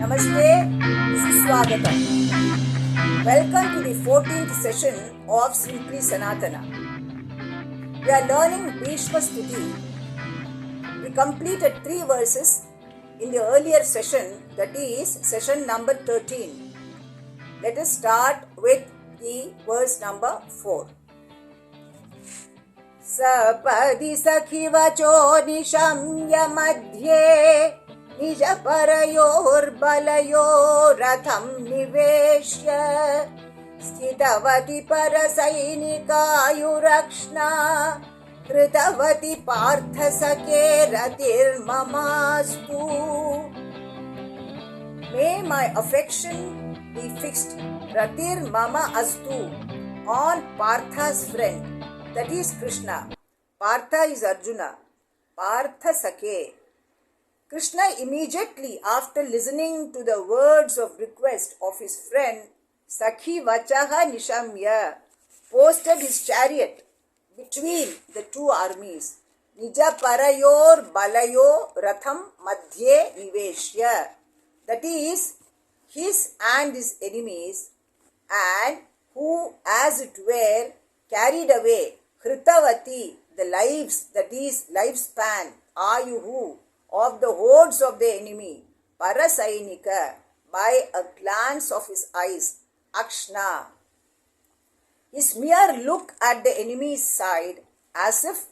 Namaste, this is Swagatam. Welcome to the 14th session of Simply Sanatana. We are learning Bhishma Stuti. We completed 3 verses in the earlier session, that is session number 13. Let us start with the verse number 4. Sapadi sakhivacho nishamya madhye निजपरयोर्बलयो रथं निवेश्य स्थितवती परसैनिकायुरक्ष्णा कृतवती पार्थसखे रतिर्ममास्तु. May my affection be fixed, ratir mama astu, on Partha's friend, that is Krishna. Partha is Arjuna. Partha Sakhe. Krishna immediately after listening to the words of request of his friend Sakhi Vachaha Nishamya posted his chariot between the two armies. Nija Parayor Balayo Ratham Madhye Niveshya, that is his and his enemies, and who as it were carried away Hritavati, the lives, that is lifespan, Ayuhu, of the hordes of the enemy, Parasainika, by a glance of his eyes, Akshna. His mere look at the enemy's side as if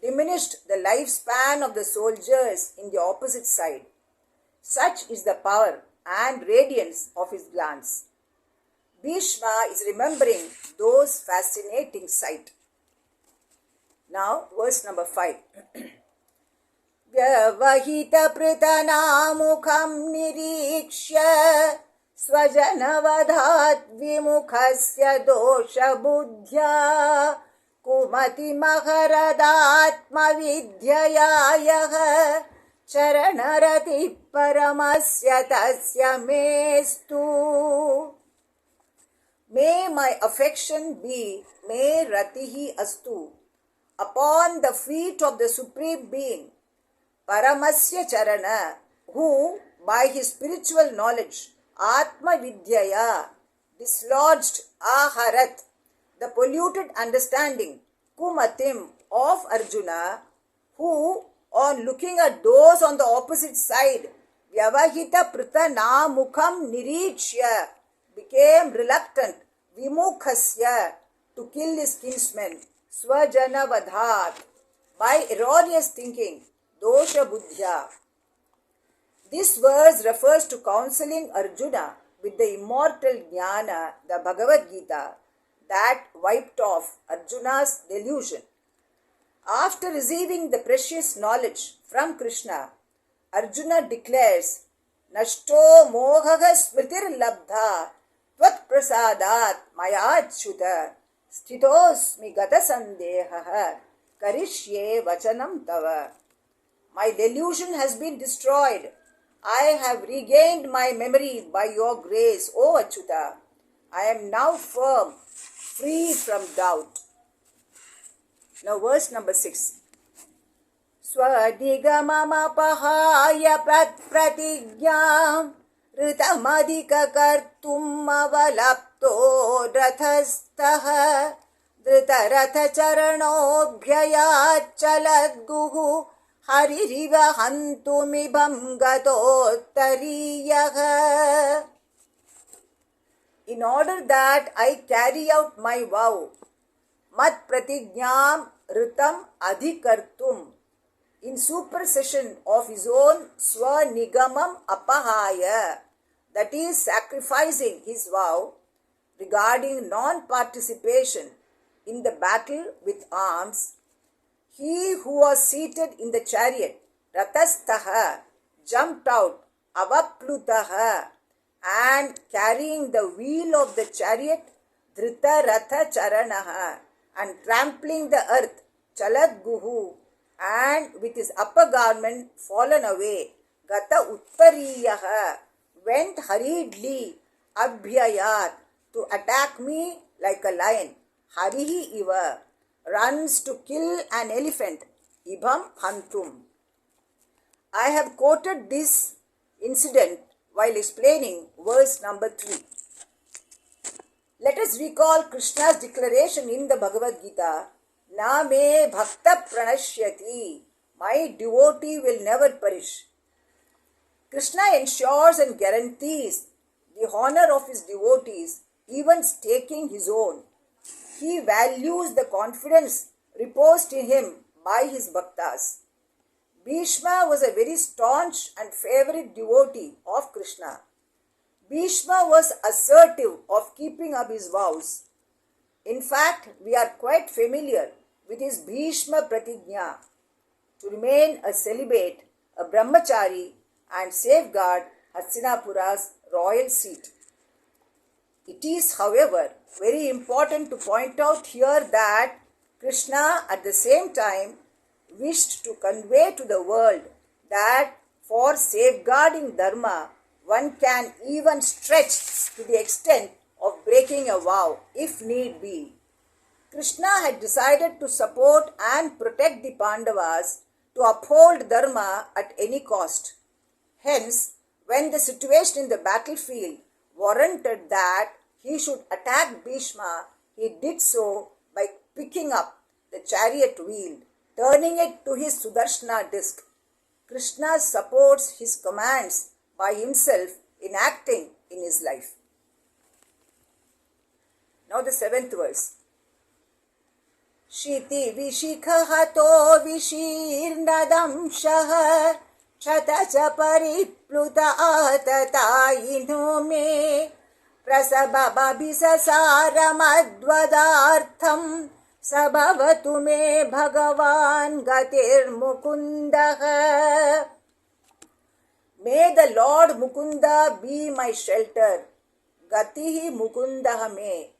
diminished the lifespan of the soldiers in the opposite side. Such is the power and radiance of his glance. Bhishma is remembering those fascinating sight. Now, verse number 5. व्यवहितपृतनामुखं निरीक्ष्य स्वजनवधात् विमुखस्य दोषबुद्ध्या कुमतिमहरदात्मविद्यया यः चरणरतिः परमस्य तस्य मेस्तु. May my affection be, may ratihi astu, upon the feet of the Supreme Being, Paramasya Charana, who by his spiritual knowledge, Atma Vidyaya, dislodged Aharat, the polluted understanding, Kumatim, of Arjuna, who on looking at those on the opposite side, Vyavahita Prita Namukham Nirichya, became reluctant, Vimukhasya, to kill his kinsmen, Swajana Vadhat, by erroneous thinking, Dosha Buddhya. This verse refers to counseling Arjuna with the immortal Jnana, the Bhagavad Gita, that wiped off Arjuna's delusion. After receiving the precious knowledge from Krishna, Arjuna declares, Nashto mohaha smritir labdha tvat prasadat mayachyuta sthitosmi gata sandehaha karishye vachanam tava. My delusion has been destroyed. I have regained my memory by your grace, O Achyuta. I am now firm, free from doubt. Now verse number 6. Swadigamamapahaya pratijñam ritamadika kartum avalapto rathastaha dritaratha charanobhyayat chaladguhu Haririva hantumibham gatotariyaha. In order that I carry out my vow, mat pratignyam ritam adhikartum, in supersession of his own swanigamam apahaya, that is sacrificing his vow regarding non-participation in the battle with arms, he who was seated in the chariot, Ratastaha, jumped out, Avaplutaha, and carrying the wheel of the chariot, Dhrita Ratha Charanaha, and trampling the earth, Chaladguhu, and with his upper garment fallen away, Gata Uttariyaha, went hurriedly, Abhyayat, to attack me like a lion, Harihi Iva, runs to kill an elephant, Ibham Hantum. I have quoted this incident while explaining verse number 3. Let us recall Krishna's declaration in the Bhagavad Gita, Na me bhakta pranashyati, my devotee will never perish. Krishna ensures and guarantees the honor of his devotees, even staking his own. He values the confidence reposed in him by his bhaktas. Bhishma was a very staunch and favorite devotee of Krishna. Bhishma was assertive of keeping up his vows. In fact, we are quite familiar with his Bhishma Pratigna to remain a celibate, a brahmachari, and safeguard Hastinapura's royal seat. It is, however, very important to point out here that Krishna at the same time wished to convey to the world that for safeguarding dharma, one can even stretch to the extent of breaking a vow if need be. Krishna had decided to support and protect the Pandavas to uphold dharma at any cost. Hence, when the situation in the battlefield warranted that he should attack Bhishma, he did so by picking up the chariot wheel, turning it to his Sudarshana disc. Krishna supports his commands by himself enacting in his life. Now the 7th verse. Shiti vishikhato vishirnadamshah Chatacha paripluta atatayino me Prasabababhisasara madvadartham Sabhavatu me bhagavan gatir mukundaha. May the Lord Mukunda be my shelter. Gatihi mukundaha me.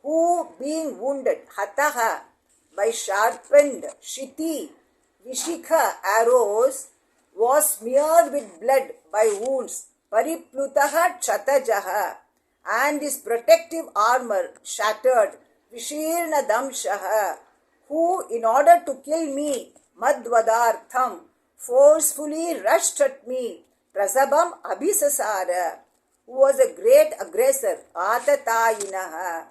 Who being wounded, hataha, by sharpened shiti, vishikha arrows, was smeared with blood by wounds, pariplutaha chatajaha, and his protective armor shattered, vishirna damshaha, who in order to kill me, madvadartham, forcefully rushed at me, prasabam abhisasara, who was a great aggressor, atatayinaha.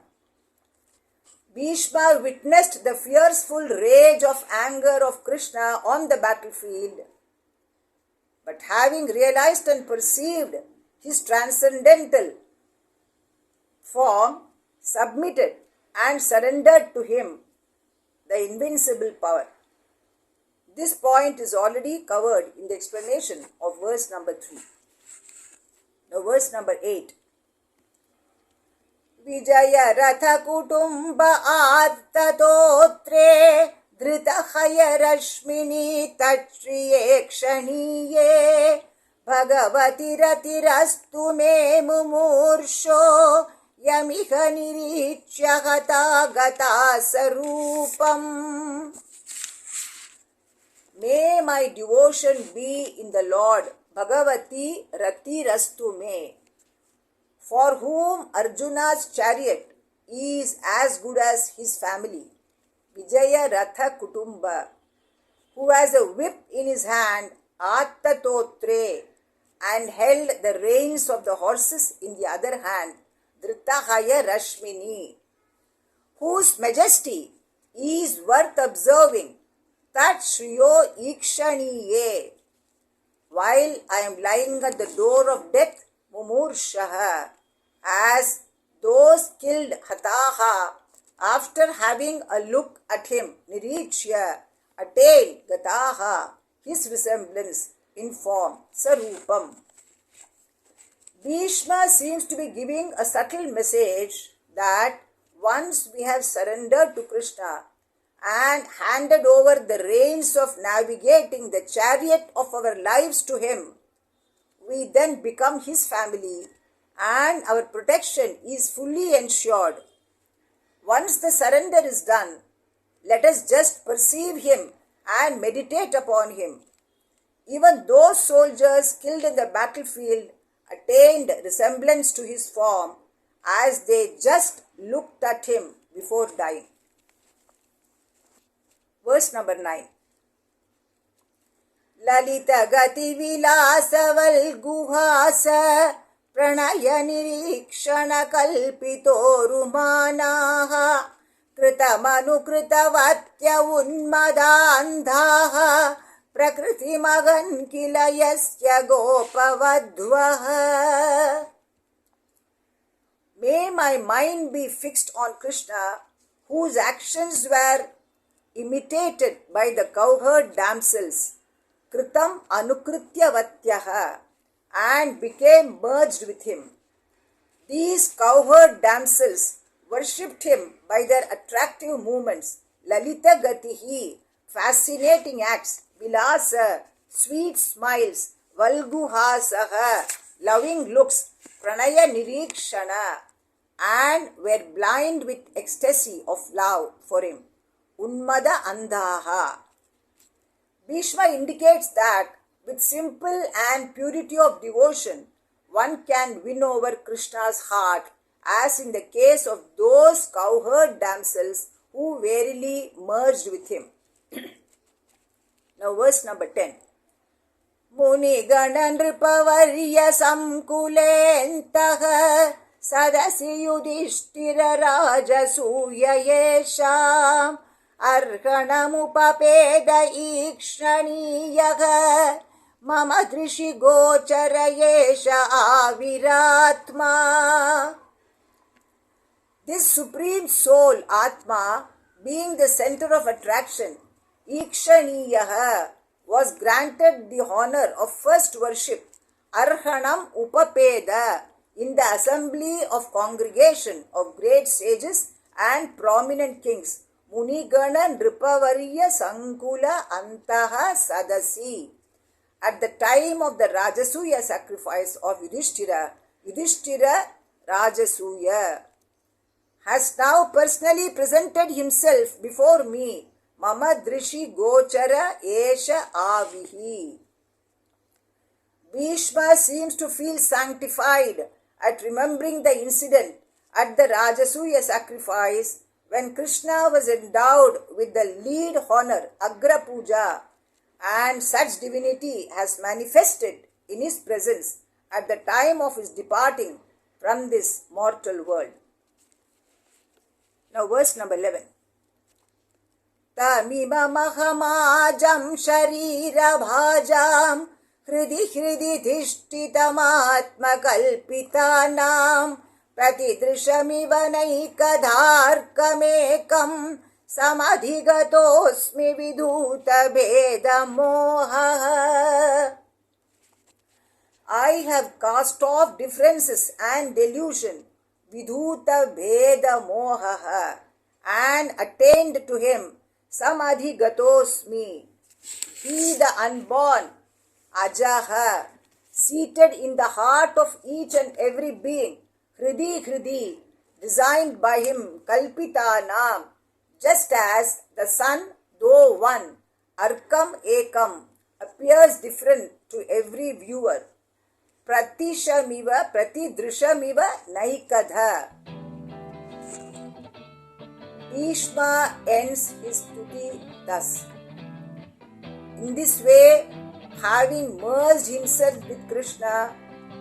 Bhishma witnessed the fearful rage of anger of Krishna on the battlefield. But having realized and perceived his transcendental form, submitted and surrendered to him the invincible power. This point is already covered in the explanation of verse number 3. Now verse number 8. Vijaya Ratha Kutumba Attatotre Dritahaya Rashmini Tatriye Kshaniye Bhagavati Ratirastu Me Mumursho Yamiha Nirichya Gata Gata Sarupam. May my devotion be in the Lord, Bhagavati Ratirastu Me, for whom Arjuna's chariot is as good as his family, Vijaya Ratha Kutumba, who has a whip in his hand, Attatotre, and held the reins of the horses in the other hand, Dritahaya Rashmini, whose majesty is worth observing, Tat Shriyo Ikshaniye, while I am lying at the door of death, Mumurshaha, as those killed Hataha, after having a look at him, Nirichya, attain Gataha, his resemblance in form, Sarupam. Bhishma seems to be giving a subtle message that once we have surrendered to Krishna and handed over the reins of navigating the chariot of our lives to him, we then become his family and our protection is fully ensured. Once the surrender is done, let us just perceive him and meditate upon him. Even those soldiers killed in the battlefield attained resemblance to his form as they just looked at him before dying. Verse number 9. ललितगतिविलासवल्गुहास प्रणयनिरीक्षणकल्पितोरुमानाः कृतमनुकृतवत्य उन्मदान्धाः प्रकृतिमगन् किल यस्य गोपवध्वः. May my mind be fixed on Krishna, whose actions were imitated by the cowherd damsels, Kritam Anukrityavatyaha, and became merged with him. These cowherd damsels worshipped him by their attractive movements, Lalita Gatihi, fascinating acts, Vilasa, sweet smiles, Valguhasaha, loving looks, Pranaya Nirikshana, and were blind with ecstasy of love for him. Unmada Andhaha. Bhishma indicates that with simple and purity of devotion, one can win over Krishna's heart, as in the case of those cowherd damsels who verily merged with him. Now verse number 10. Munigana nripavarya samkulentaha sadasi yudhishtira rajasuya yesham arhanamupapeda ikshaniyaha mama drishi gochara yesha aviratma. This supreme soul, Atma, being the center of attraction, Ikshaniyaha, was granted the honor of first worship, Arhanam Upapeda, in the assembly of congregation of great sages and prominent kings, Munigana Nripavarya Sankula Antaha Sadasi. At the time of the Rajasuya sacrifice of Yudhishthira, Yudhishthira Rajasuya has now personally presented himself before me. Mama Drishi Gochara Esha Avihi. Bhishma seems to feel sanctified at remembering the incident at the Rajasuya sacrifice when Krishna was endowed with the lead honor Agra Puja, and such divinity has manifested in his presence at the time of his departing from this mortal world. Now verse number 11. Tamimamahamajam sharira bhajam hridi hridi dhishtitamatmakalpitanam pratidrishamiva naikadharkamekam samadhigatosmi vidhuta bheda moha. I have cast off differences and delusion, vidhuta bheda moha, and attained to him, samadhigatosmi, he the unborn, ajaha, seated in the heart of each and every being, hridi hridi, designed by him, kalpitanam, just as the sun, though one, arkam ekam, appears different to every viewer, pratishamiva, pratidrishamiva naikadha. Bhishma ends his stuti thus. In this way, having merged himself with Krishna,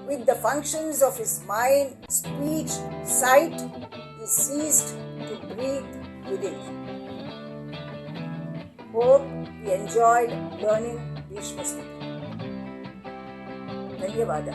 with the functions of his mind, speech, sight, he ceased to breathe within. Hope you enjoyed learning Bhishma Stuti. Dhanyavada.